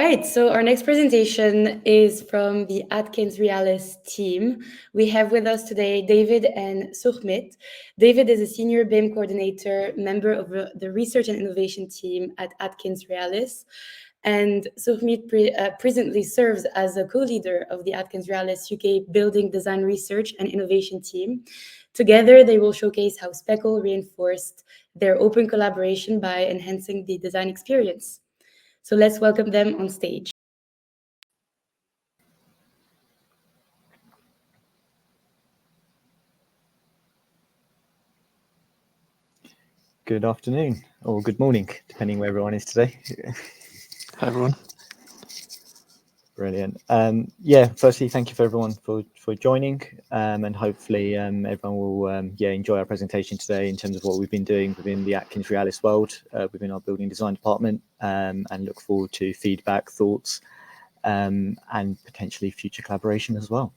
right, so our next presentation is from the AtkinsRéalis team. We have with us today David and Sukhmit. David is a senior BIM coordinator, member of the research and innovation team at AtkinsRéalis. And Sukhmit presently serves as a co-leader of the AtkinsRéalis UK Building Design Research and Innovation team. Together, they will showcase how Speckle reinforced their open collaboration by enhancing the design experience. So let's welcome them on stage. Good afternoon, or good morning, depending where everyone is today. Hi, everyone. Brilliant. Firstly, thank you for everyone for joining, and hopefully everyone will enjoy our presentation today in terms of what we've been doing within the AtkinsRéalis world, within our building design department, and look forward to feedback, thoughts, and potentially future collaboration as well.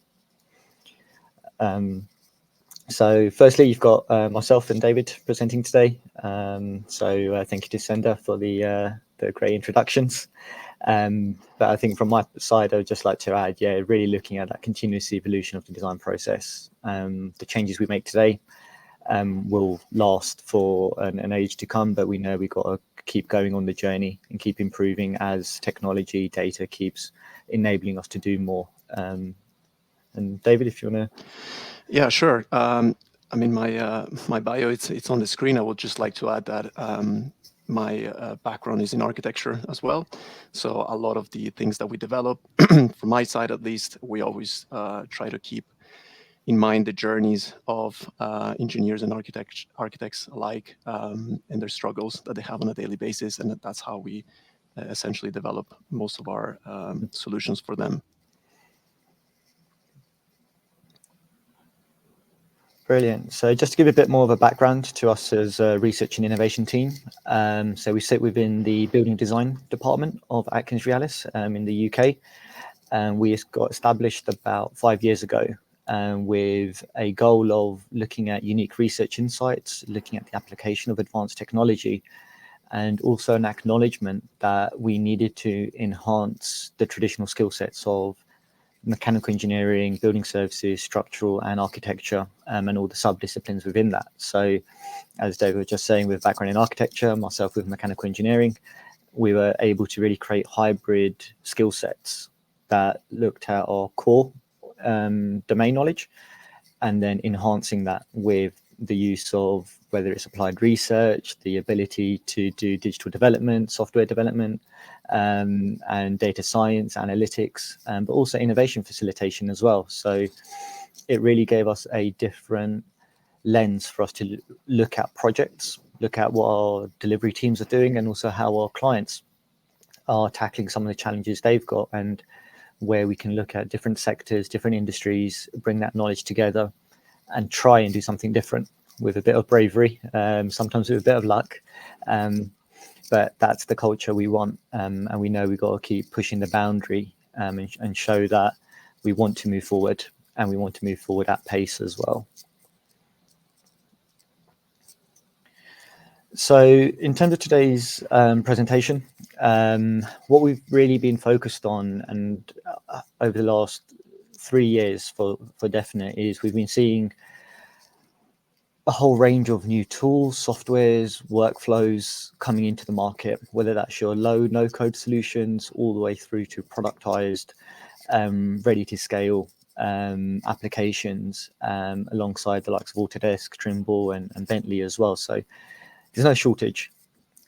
So firstly, you've got myself and David presenting today. Thank you to Senda for the great introductions. But I think from my side, I would just like to add, really looking at that continuous evolution of the design process. The changes we make today will last for an age to come, but we know we've got to keep going on the journey and keep improving as technology, data keeps enabling us to do more. And David, if you want to... Yeah, sure. I mean, my bio, it's on the screen. I would just like to add that my background is in architecture as well. So a lot of the things that we develop, from my side at least, we always try to keep in mind the journeys of engineers and architects alike, and their struggles that they have on a daily basis. And that's how we essentially develop most of our solutions for them. Brilliant. So just to give a bit more of a background to us as a research and innovation team. So we sit within the building design department of AtkinsRéalis in the UK. And we got established about 5 years ago with a goal of looking at unique research insights, looking at the application of advanced technology, and also an acknowledgement that we needed to enhance the traditional skill sets of mechanical engineering, building services, structural and architecture, and all the sub-disciplines within that. So as David was just saying, with background in architecture, myself with mechanical engineering, we were able to really create hybrid skill sets that looked at our core domain knowledge, and then enhancing that with the use of whether it's applied research, the ability to do digital development, software development, and data science, analytics, but also innovation facilitation as well. So it really gave us a different lens for us to look at projects, look at what our delivery teams are doing, and also how our clients are tackling some of the challenges they've got, and where we can look at different sectors, different industries, bring that knowledge together and try and do something different with a bit of bravery, sometimes with a bit of luck. But that's the culture we want, and we know we've got to keep pushing the boundary and show that we want to move forward, and we want to move forward at pace as well. So in terms of today's presentation, what we've really been focused on, and over the last 3 years for definite, is we've been seeing a whole range of new tools, softwares, workflows coming into the market, whether that's your low, no code solutions, all the way through to productized, ready to scale applications, alongside the likes of Autodesk, Trimble and Bentley as well. So there's no shortage.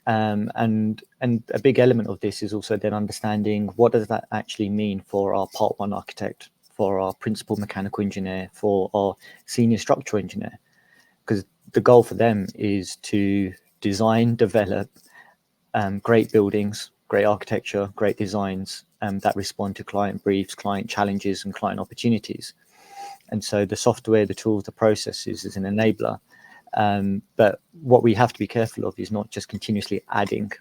And a big element of this is also then understanding what does that actually mean for our part one architect, for our principal mechanical engineer, for our senior structural engineer. Because the goal for them is to design, develop great buildings, great architecture, great designs that respond to client briefs, client challenges, and client opportunities. And so the software, the tools, the processes is an enabler. But what we have to be careful of is not just continuously adding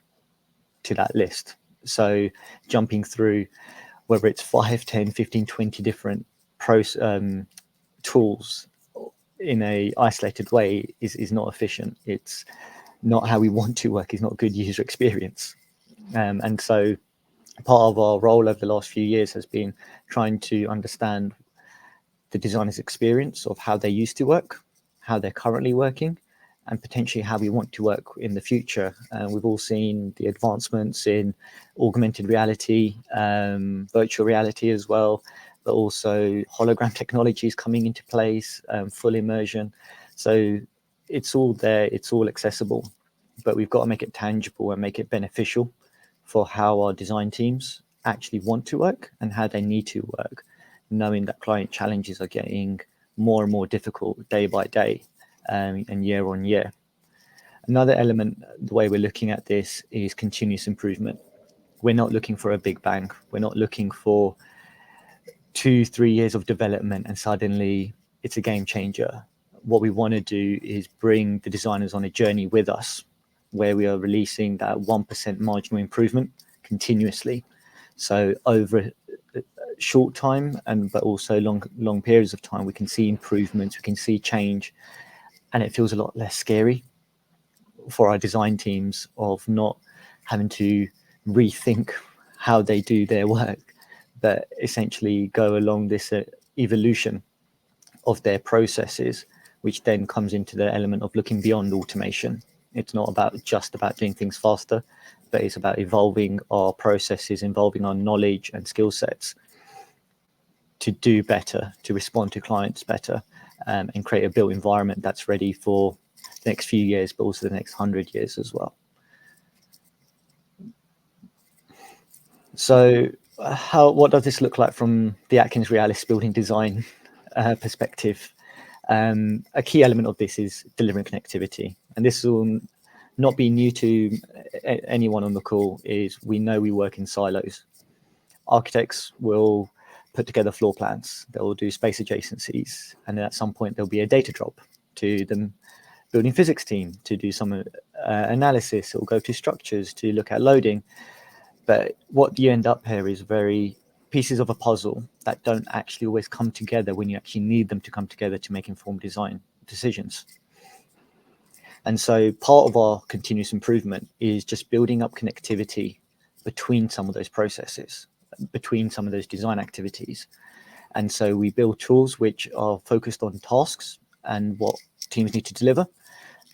to that list. So jumping through, whether it's 5, 10, 15, 20 different tools in a isolated way is not efficient. It's not how we want to work. It's not good user experience. And so part of our role over the last few years has been trying to understand the designer's experience of how they used to work, how they're currently working, and potentially how we want to work in the future. We've all seen the advancements in augmented reality, virtual reality as well, but also hologram technologies coming into place, full immersion. So it's all there, it's all accessible, but we've got to make it tangible and make it beneficial for how our design teams actually want to work and how they need to work, knowing that client challenges are getting more and more difficult day by day and year on year. Another element, the way we're looking at this, is continuous improvement. We're not looking for a big bang. We're not looking for 2-3 years of development and suddenly it's a game changer. What we want to do is bring the designers on a journey with us, where we are releasing that 1% marginal improvement continuously. So over short time but also long periods of time, we can see improvements, we can see change, and it feels a lot less scary for our design teams of not having to rethink how they do their work, but essentially go along this evolution of their processes, which then comes into the element of looking beyond automation. It's not just about doing things faster, but it's about evolving our processes, involving our knowledge and skill sets to do better, to respond to clients better, and create a built environment that's ready for the next few years, but also the next 100 years as well. So what does this look like from the AtkinsRéalis building design perspective? A key element of this is delivering connectivity, and this will not be new to anyone on the call. Is we know we work in silos. Architects will put together floor plans, they'll do space adjacencies, and then at some point there'll be a data drop to the building physics team to do some analysis, or go to structures to look at loading. But what you end up here is very pieces of a puzzle that don't actually always come together when you actually need them to come together to make informed design decisions. And so part of our continuous improvement is just building up connectivity between some of those processes, between some of those design activities. And so we build tools which are focused on tasks and what teams need to deliver,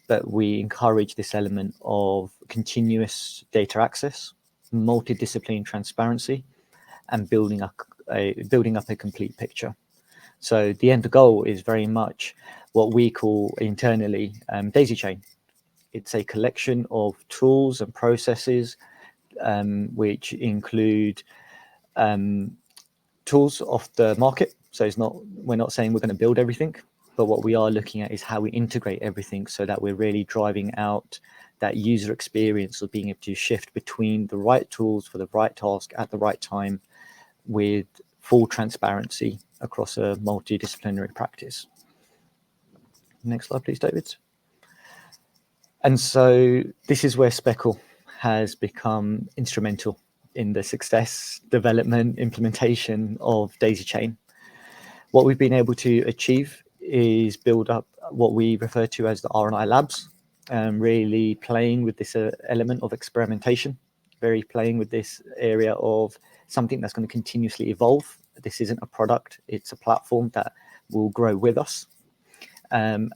but we encourage this element of continuous data access, multidisciplinary transparency, and building up a complete picture. So the end goal is very much what we call internally daisy chain. It's a collection of tools and processes which include tools off the market. So we're not saying we're going to build everything, but what we are looking at is how we integrate everything so that we're really driving out that user experience of being able to shift between the right tools for the right task at the right time with full transparency across a multidisciplinary practice. Next slide, please, David. And so this is where Speckle has become instrumental in the success, development, implementation of Daisy Chain. What we've been able to achieve is build up what we refer to as the R&I labs, really playing with this element of experimentation, very playing with this area of something that's going to continuously evolve. This isn't a product, it's a platform that will grow with us. And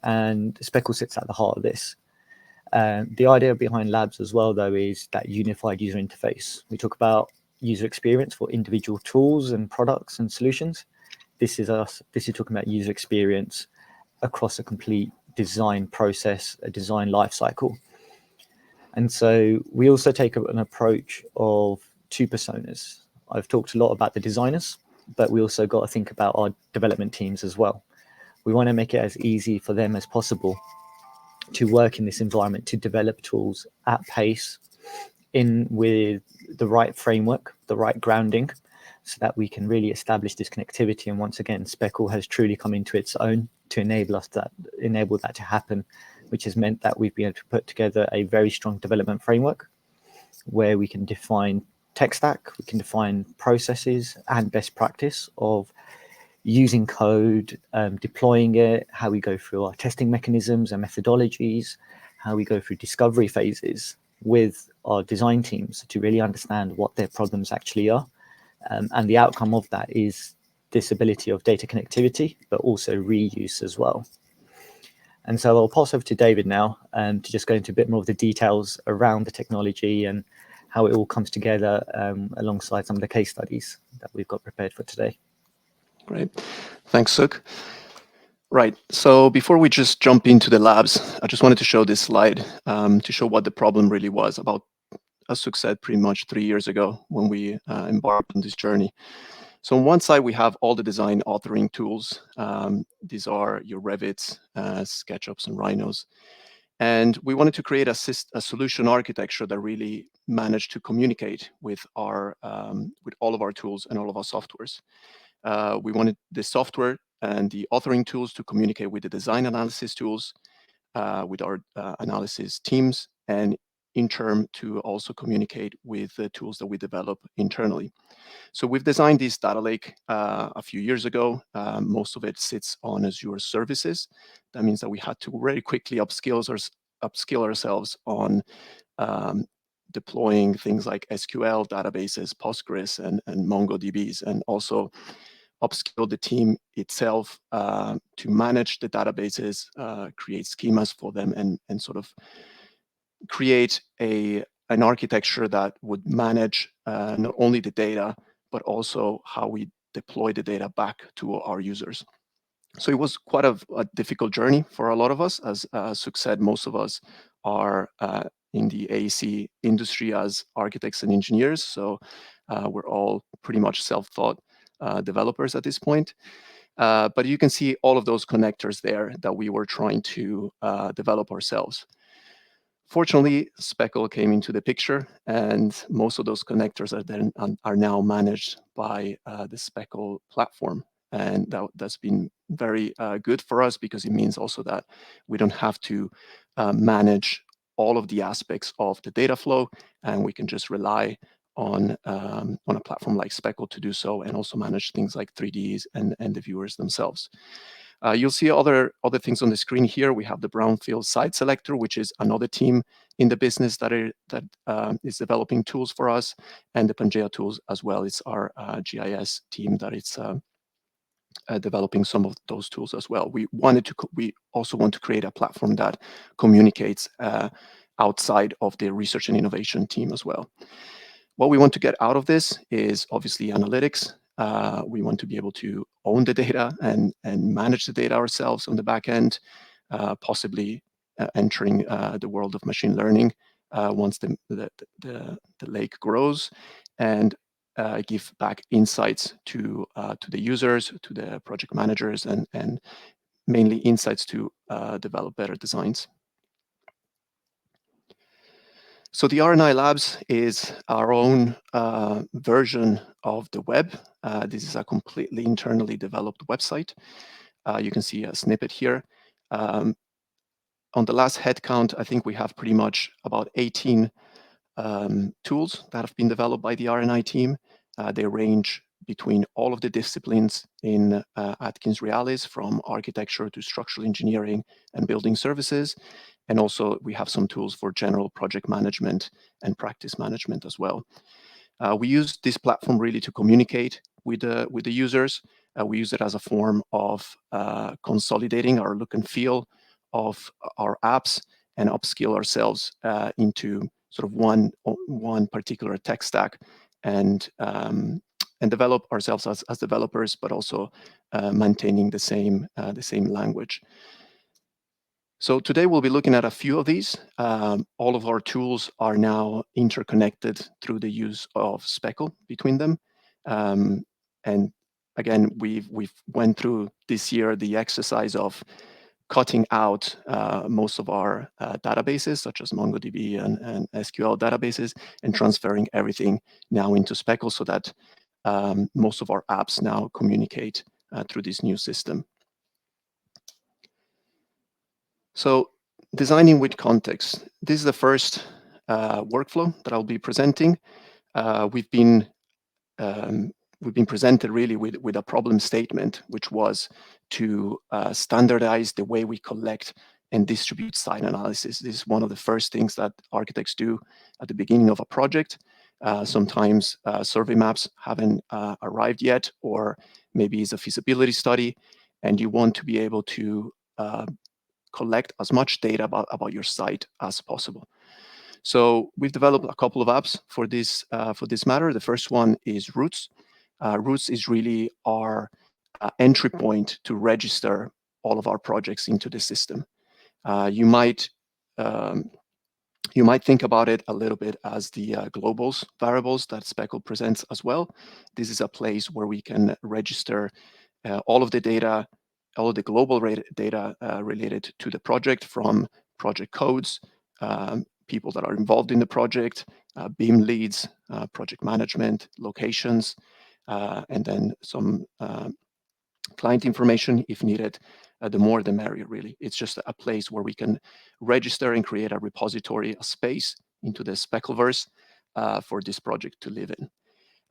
Speckle sits at the heart of this. The idea behind labs as well, though, is that unified user interface. We talk about user experience for individual tools and products and solutions. This is talking about user experience across a complete design process, a design life cycle. And so we also take an approach of two personas. I've talked a lot about the designers, but we also got to think about our development teams as well. We want to make it as easy for them as possible to work in this environment, to develop tools at pace, in with the right framework, the right grounding, so that we can really establish this connectivity. And once again, Speckle has truly come into its own to enable that to happen, which has meant that we've been able to put together a very strong development framework where we can define tech stack, we can define processes and best practice of using code, deploying it, how we go through our testing mechanisms and methodologies, how we go through discovery phases, with our design teams to really understand what their problems actually are. And the outcome of that is this ability of data connectivity, but also reuse as well. And so I'll pass over to David now to just go into a bit more of the details around the technology and how it all comes together alongside some of the case studies that we've got prepared for today. Great. Thanks, Suk. Right. So before we just jump into the labs, I just wanted to show this slide to show what the problem really was about, as Suk said, pretty much 3 years ago when we embarked on this journey. So on one side, we have all the design authoring tools. These are your Revits, SketchUps, and Rhinos. And we wanted to create a solution architecture that really managed to communicate with all of our tools and all of our softwares. We wanted the software and the authoring tools to communicate with the design analysis tools, with our analysis teams, and in turn to also communicate with the tools that we develop internally. So we've designed this data lake a few years ago. Most of it sits on Azure services. That means that we had to very quickly upskill ourselves on deploying things like SQL databases, Postgres, and MongoDBs, and also upskill the team itself to manage the databases, create schemas for them, and sort of create an architecture that would manage not only the data, but also how we deploy the data back to our users. So it was quite a difficult journey for a lot of us. As Suk said, most of us are in the AEC industry as architects and engineers. So we're all pretty much self-taught developers at this point. But you can see all of those connectors there that we were trying to develop ourselves. Fortunately, Speckle came into the picture, and most of those connectors are now managed by the Speckle platform. And that's been very good for us, because it means also that we don't have to manage all of the aspects of the data flow, and we can just rely on a platform like Speckle to do so, and also manage things like 3Ds and the viewers themselves. You'll see other things on the screen here. We have the Brownfield Site Selector, which is another team in the business that is developing tools for us, and the Pangea tools as well. It's our GIS team that is developing some of those tools as well. We also want to create a platform that communicates outside of the research and innovation team as well. What we want to get out of this is obviously analytics. We want to be able to own the data and manage the data ourselves on the back end, possibly entering the world of machine learning once the lake grows, and give back insights to the users, to the project managers, and mainly insights to develop better designs. So the RNI Labs is our own version of the web. This is a completely internally developed website. You can see a snippet here. On the last head count, I think we have pretty much about 18 tools that have been developed by the RNI team. They range between all of the disciplines in AtkinsRéalis, from architecture to structural engineering and building services. And also we have some tools for general project management and practice management as well. We use this platform really to communicate with the users. We use it as a form of consolidating our look and feel of our apps, and upskill ourselves into sort of one particular tech stack, and develop ourselves as developers, but also maintaining the same language. So today we'll be looking at a few of these. All of our tools are now interconnected through the use of Speckle between them. And again, we've went through this year the exercise of cutting out most of our databases, such as MongoDB and SQL databases, and transferring everything now into Speckle, so that most of our apps now communicate through this new system. So designing with context. This is the first workflow that I'll be presenting. We've been presented really with a problem statement, which was to standardize the way we collect and distribute site analysis. This is one of the first things that architects do at the beginning of a project. Sometimes survey maps haven't arrived yet, or maybe it's a feasibility study, and you want to be able to collect as much data about your site as possible. So we've developed a couple of apps for this matter. The first one is Roots. Roots is really our entry point to register all of our projects into the system. You might think about it a little bit as the globals variables that Speckle presents as well. This is a place where we can register all of the data, all of the global data related to the project, from project codes, people that are involved in the project, BIM leads, project management, locations, and then some client information if needed. The more the merrier, really. It's just a place where we can register and create a repository, a space into the Speckleverse for this project to live in.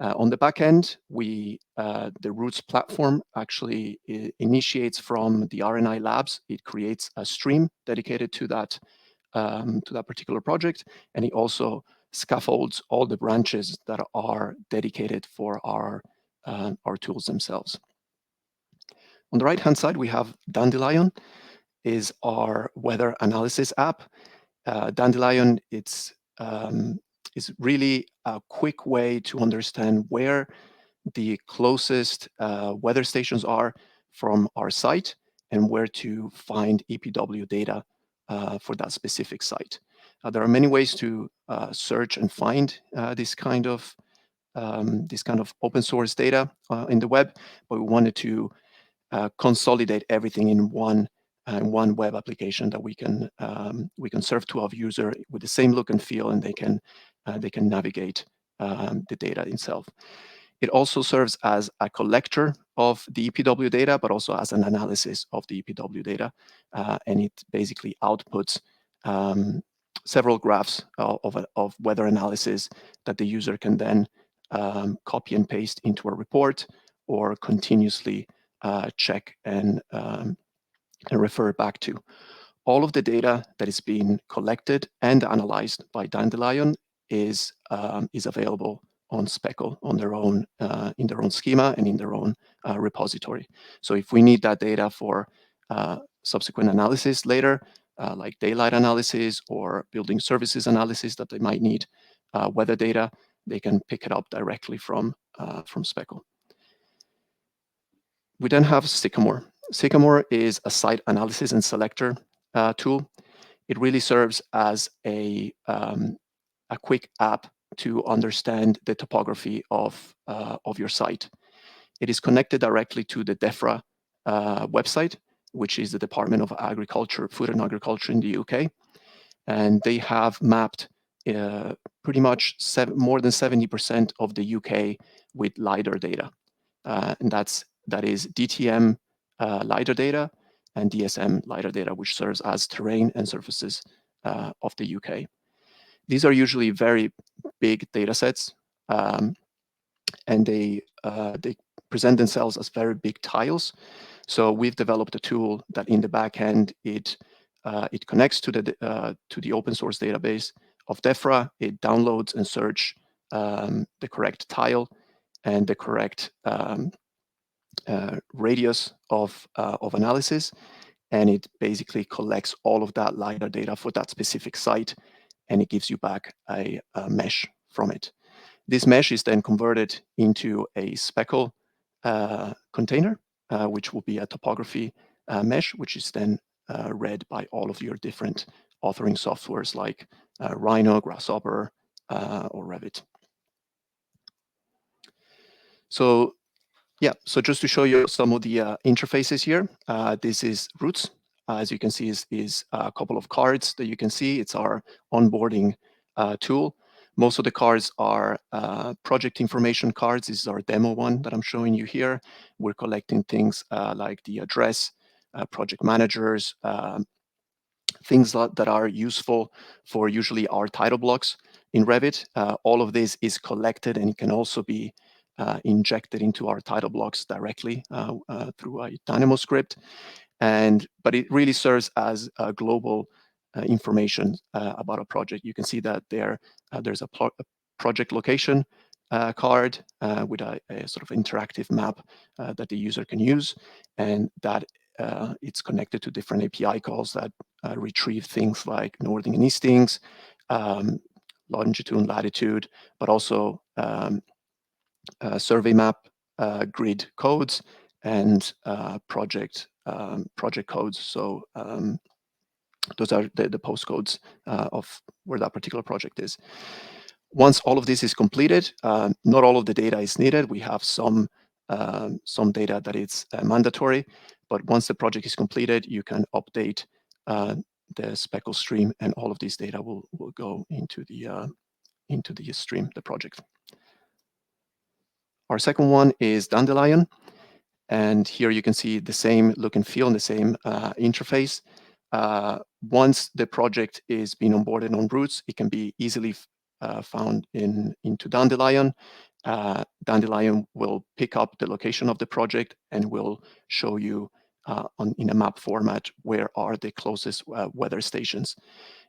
On the back end, the Roots platform actually initiates from the RNI labs. It creates a stream dedicated to that particular project, and it also scaffolds all the branches that are dedicated for our tools themselves. On the right-hand side, we have Dandelion, is our weather analysis app. Dandelion, is really a quick way to understand where the closest weather stations are from our site and where to find EPW data for that specific site. There are many ways to search and find this kind of open source data in the web, but we wanted to consolidate everything in one web application that we can serve to our user with the same look and feel, and they can navigate the data itself. It also serves as a collector of the EPW data, but also as an analysis of the EPW data, and it basically outputs several graphs of weather analysis that the user can then copy and paste into a report, or continuously check and refer back to. All of the data that is being collected and analyzed by Dandelion is available on Speckle on their own in their own schema and in their own repository. So if we need that data for subsequent analysis later, like daylight analysis or building services analysis that they might need weather data, they can pick it up directly from Speckle. We then have Sycamore. Sycamore is a site analysis and selector tool. It really serves as a quick app to understand the topography of your site. It is connected directly to the DEFRA website, which is the Department of Agriculture, Food and Agriculture in the UK. And they have mapped pretty much more than 70% of the UK with LiDAR data. And that is DTM LiDAR data and DSM LiDAR data, which serves as terrain and surfaces of the UK. These are usually very big data sets, and they present themselves as very big tiles. So we've developed a tool that in the back end, it connects to the open source database of DEFRA. It downloads and search the correct tile and the correct radius of analysis, and it basically collects all of that LiDAR data for that specific site, and it gives you back a mesh from it. This mesh is then converted into a Speckle container, which will be a topography mesh, which is then read by all of your different authoring softwares like Rhino, Grasshopper, or Revit. So yeah, so just to show you some of the interfaces here, this is Roots. As you can see, is a couple of cards that you can see. It's our onboarding tool. Most of the cards are project information cards. This is our demo one that I'm showing you here. We're collecting things like the address, project managers, things that are useful for usually our title blocks in Revit. All of this is collected, and it can also be injected into our title blocks directly through a Dynamo script. But it really serves as a global information about a project. You can see that there's a project location card with a sort of interactive map that the user can use, and that it's connected to different API calls that retrieve things like northing and eastings, longitude and latitude, but also survey map grid codes and project codes. So those are the postcodes of where that particular project is. Once all of this is completed, not all of the data is needed. We have some data that is mandatory, but once the project is completed, you can update the Speckle stream, and all of this data will go into the stream, the project. Our second one is Dandelion, and here you can see the same look and feel and the same interface. Once the project is being onboarded on Roots, it can be easily found into Dandelion. Dandelion will pick up the location of the project and will show you in a map format where are the closest weather stations.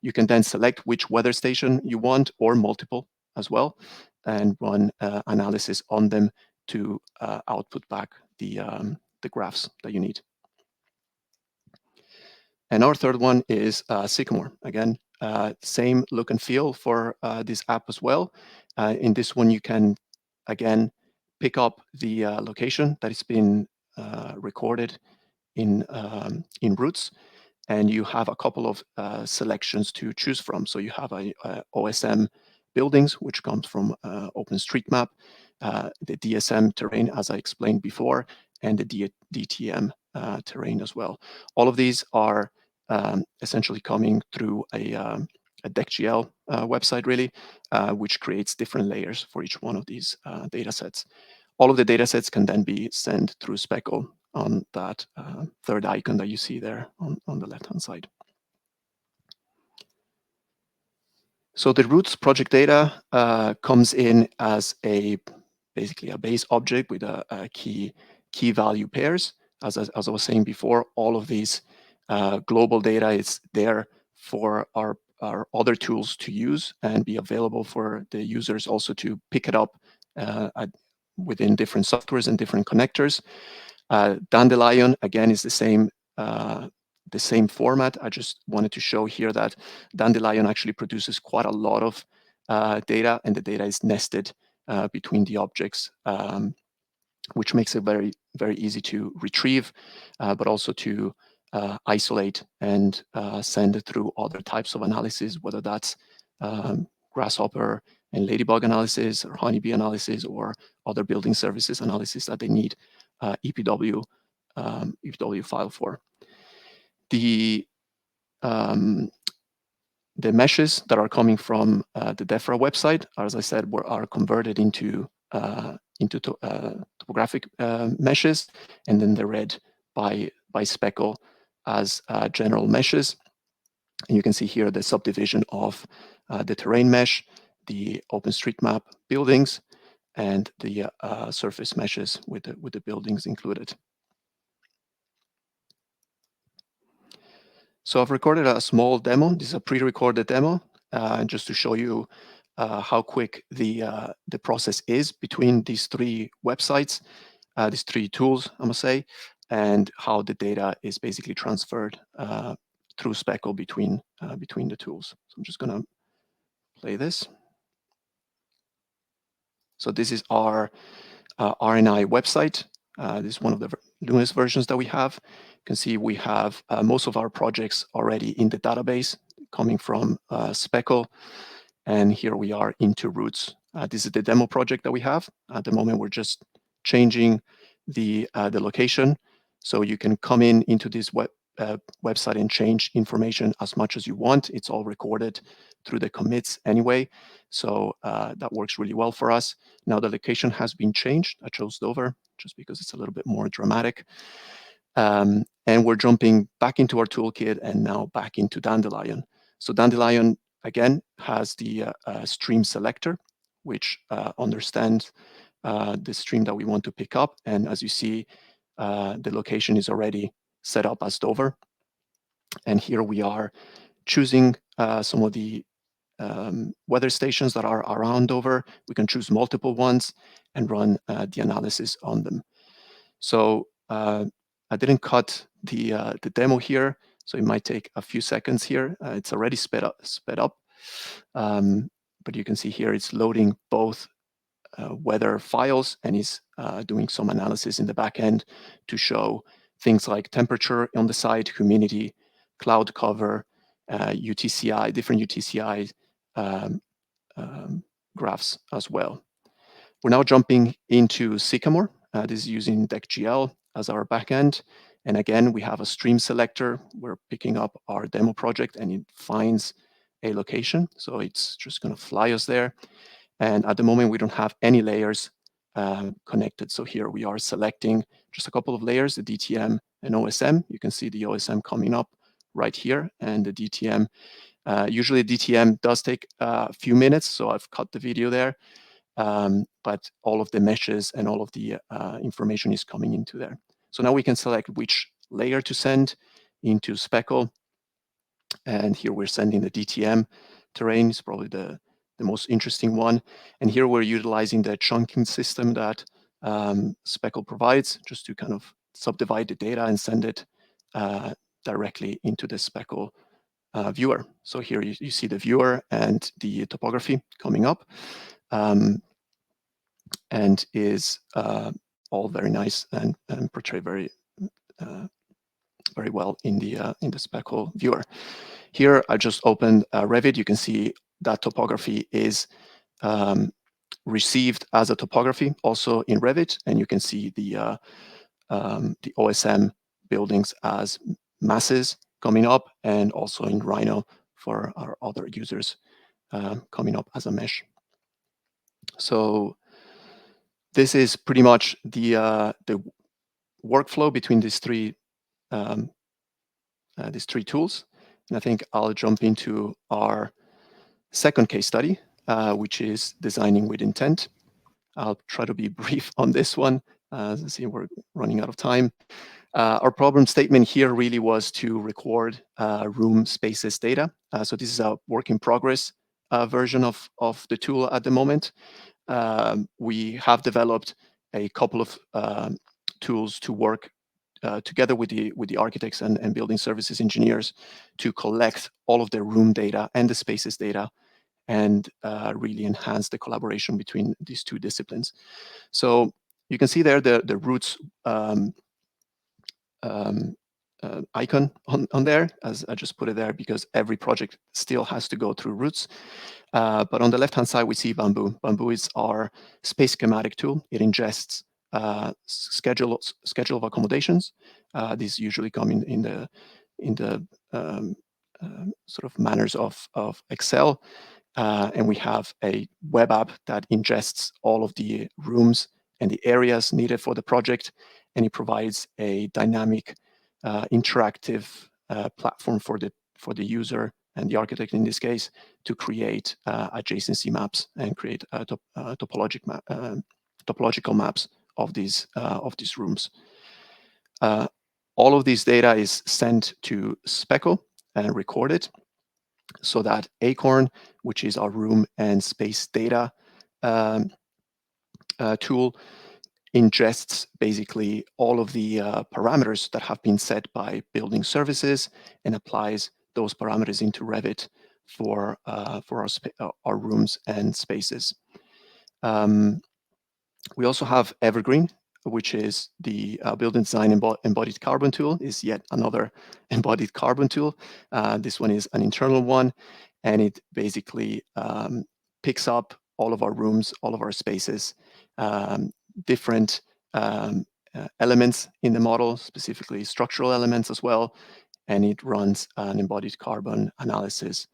You can then select which weather station you want, or multiple as well, and run analysis on them to output back the graphs that you need. And our third one is Sycamore. Again, same look and feel for this app as well. In this one, you can, again, pick up the location that has been recorded in Roots, and you have a couple of selections to choose from. So you have a OSM buildings, which comes from OpenStreetMap, the DSM terrain, as I explained before, and the DTM terrain as well. All of these are essentially coming through a DeckGL website, really, which creates different layers for each one of these data sets. All of the data sets can then be sent through Speckle on that third icon that you see there on the left-hand side. So the Roots project data comes in as basically a base object with a key value pairs. As I was saying before, all of these global data is there for our other tools to use and be available for the users also to pick it up within different softwares and different connectors. Dandelion, again, is the same format. I just wanted to show here that Dandelion actually produces quite a lot of data, and the data is nested between the objects, which makes it very, very easy to retrieve, but also to isolate and send it through other types of analysis, whether that's grasshopper and ladybug analysis, or honeybee analysis, or other building services analysis that they need EPW file for. The meshes that are coming from the DEFRA website, as I said, are converted into topographic meshes, and then they're read by Speckle as general meshes. And you can see here the subdivision of the terrain mesh, the OpenStreetMap buildings, and the surface meshes with the buildings included. So I've recorded a small demo. This is a pre-recorded demo, just to show you how quick the process is between these three websites, these three tools, I must say, and how the data is basically transferred through Speckle between the tools. So I'm just going to play this. So this is our RNI website. This is one of the newest versions that we have. You can see we have most of our projects already in the database coming from Speckle. And here we are into Roots. This is the demo project that we have. At the moment, we're just changing the location. So you can come into this website and change information as much as you want. It's all recorded through the commits anyway. So that works really well for us. Now the location has been changed. I chose Dover just because it's a little bit more dramatic. And we're jumping back into our toolkit and now back into Dandelion. So Dandelion, again, has the stream selector, which understands the stream that we want to pick up. And as you see, the location is already set up as Dover. And here we are choosing some of the weather stations that are around Dover. We can choose multiple ones and run the analysis on them. So I didn't cut the demo here, so it might take a few seconds here. It's already sped up. But you can see here it's loading both weather files and is doing some analysis in the back end to show things like temperature on the site, humidity, cloud cover, UTCI, different UTCI graphs as well. We're now jumping into Sycamore. This is using DeckGL as our backend. And again, we have a stream selector. We're picking up our demo project and it finds a location. So it's just going to fly us there. And at the moment, we don't have any layers connected. So here we are selecting just a couple of layers, the DTM and OSM. You can see the OSM coming up right here, and the DTM. Usually DTM does take a few minutes, so I've cut the video there. But all of the meshes and all of the information is coming into there. So now we can select which layer to send into Speckle. And here we're sending the DTM terrain. It's probably the most interesting one. And here we're utilizing the chunking system that Speckle provides, just to kind of subdivide the data and send it directly into the Speckle viewer. So here you see the viewer and the topography coming up, and is all very nice and portray very well in the Speckle viewer. Here I just opened Revit. You can see that topography is received as a topography also in Revit, and you can see the OSM buildings as masses coming up, and also in Rhino for our other users coming up as a mesh. So this is pretty much the workflow between these three tools. And I think I'll jump into our second case study, which is designing with intent. I'll try to be brief on this one. As you see, we're running out of time. Our problem statement here really was to record room spaces data. So this is a work in progress version of the tool at the moment. We have developed a couple of tools to work together with the architects and building services engineers to collect all of the room data and the spaces data, and really enhance the collaboration between these two disciplines. So you can see there the roots icon on there, as I just put it there because every project still has to go through roots. But on the left-hand side, we see Bamboo. Bamboo is our space schematic tool. It ingests schedule of accommodations. These usually come in the sort of manners of Excel. And we have a web app that ingests all of the rooms and the areas needed for the project, and it provides a dynamic, interactive platform for the user and the architect in this case to create adjacency maps and create topological maps of these rooms. All of this data is sent to Speckle and recorded, so that Acorn, which is our room and space data tool, ingests basically all of the parameters that have been set by building services and applies those parameters into Revit for our rooms and spaces. We also have Evergreen, which is the building design embodied carbon tool, is yet another embodied carbon tool. This one is an internal one, and it basically picks up all of our rooms, all of our spaces, different elements in the model, specifically structural elements as well, and it runs an embodied carbon analysis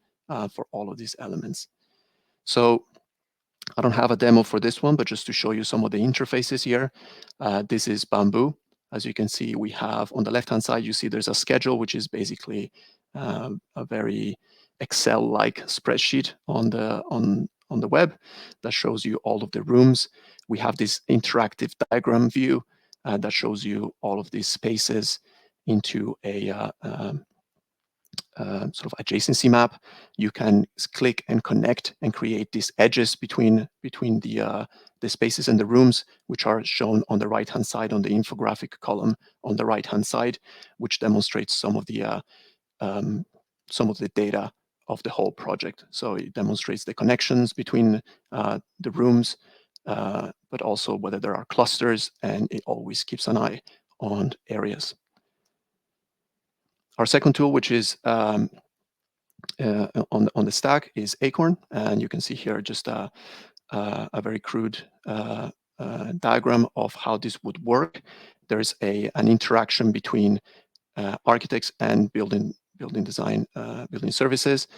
for all of these elements. So I don't have a demo for this one, but just to show you some of the interfaces here. This is Bamboo. As you can see, we have on the left-hand side, you see there's a schedule, which is basically a very Excel-like spreadsheet on the web that shows you all of the rooms. We have this interactive diagram view that shows you all of these spaces into a sort of adjacency map. You can click and connect and create these edges between the spaces and the rooms, which are shown on the right-hand side on the infographic column on the right-hand side, which demonstrates some of the data of the whole project. So it demonstrates the connections between the rooms, but also whether there are clusters, and it always keeps an eye on areas. Our second tool, which is on the stack, is Acorn, and you can see here just a very crude diagram of how this would work. There's an interaction between architects and building design, building services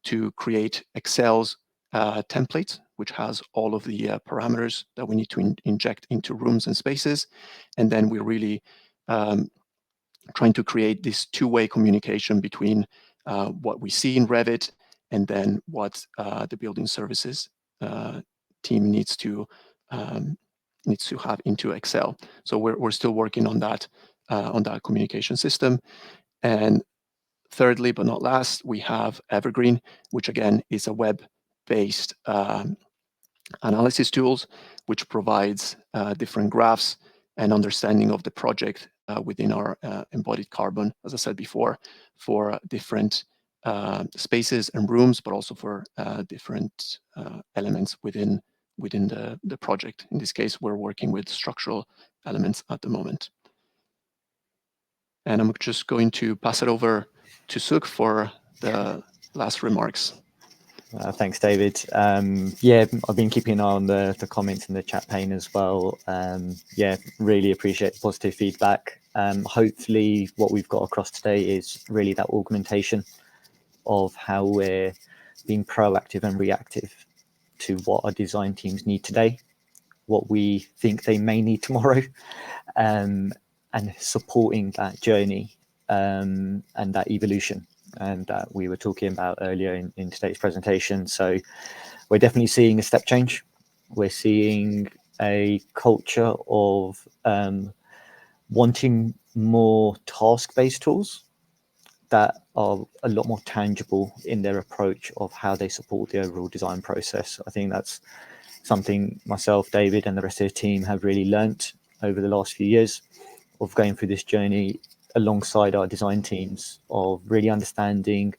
to create Excel's template, which has all of the parameters that we need to inject into rooms and spaces. And then we're really trying to create this two-way communication between what we see in Revit and then what the building services team needs to have into Excel. So we're still working on that communication system. And thirdly, but not last, we have Evergreen, which again is a web-based analysis tools, which provides different graphs and understanding of the project within our embodied carbon, as I said before, for different spaces and rooms, but also for different elements within the project. In this case, we're working with structural elements at the moment. And I'm just going to pass it over to Sukh for the last remarks. Thanks, David. Yeah, I've been keeping an eye on the comments in the chat pane as well. Yeah, really appreciate the positive feedback. Hopefully what we've got across today is really that augmentation of how we're being proactive and reactive to what our design teams need today, what we think they may need tomorrow, and supporting that journey and that evolution. And that we were talking about earlier in today's presentation. So we're definitely seeing a step change. We're seeing a culture of wanting more task-based tools that are a lot more tangible in their approach of how they support the overall design process. I think that's something myself, David, and the rest of the team have really learnt over the last few years of going through this journey alongside our design teams, of really understanding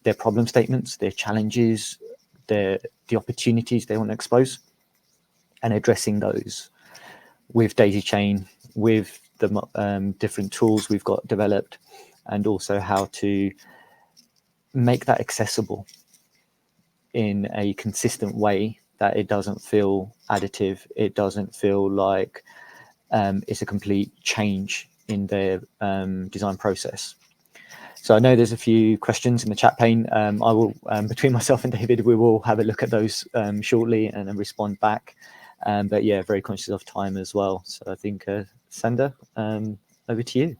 their problem statements, their challenges, the opportunities they want to expose, and addressing those with daisy chain, with the different tools we've got developed, and also how to make that accessible in a consistent way that it doesn't feel additive, it doesn't feel like it's a complete change in their design process. So I know there's a few questions in the chat pane. I will, between myself and David, we will have a look at those shortly and then respond back. But yeah, very conscious of time as well. So I think, Sander, over to you.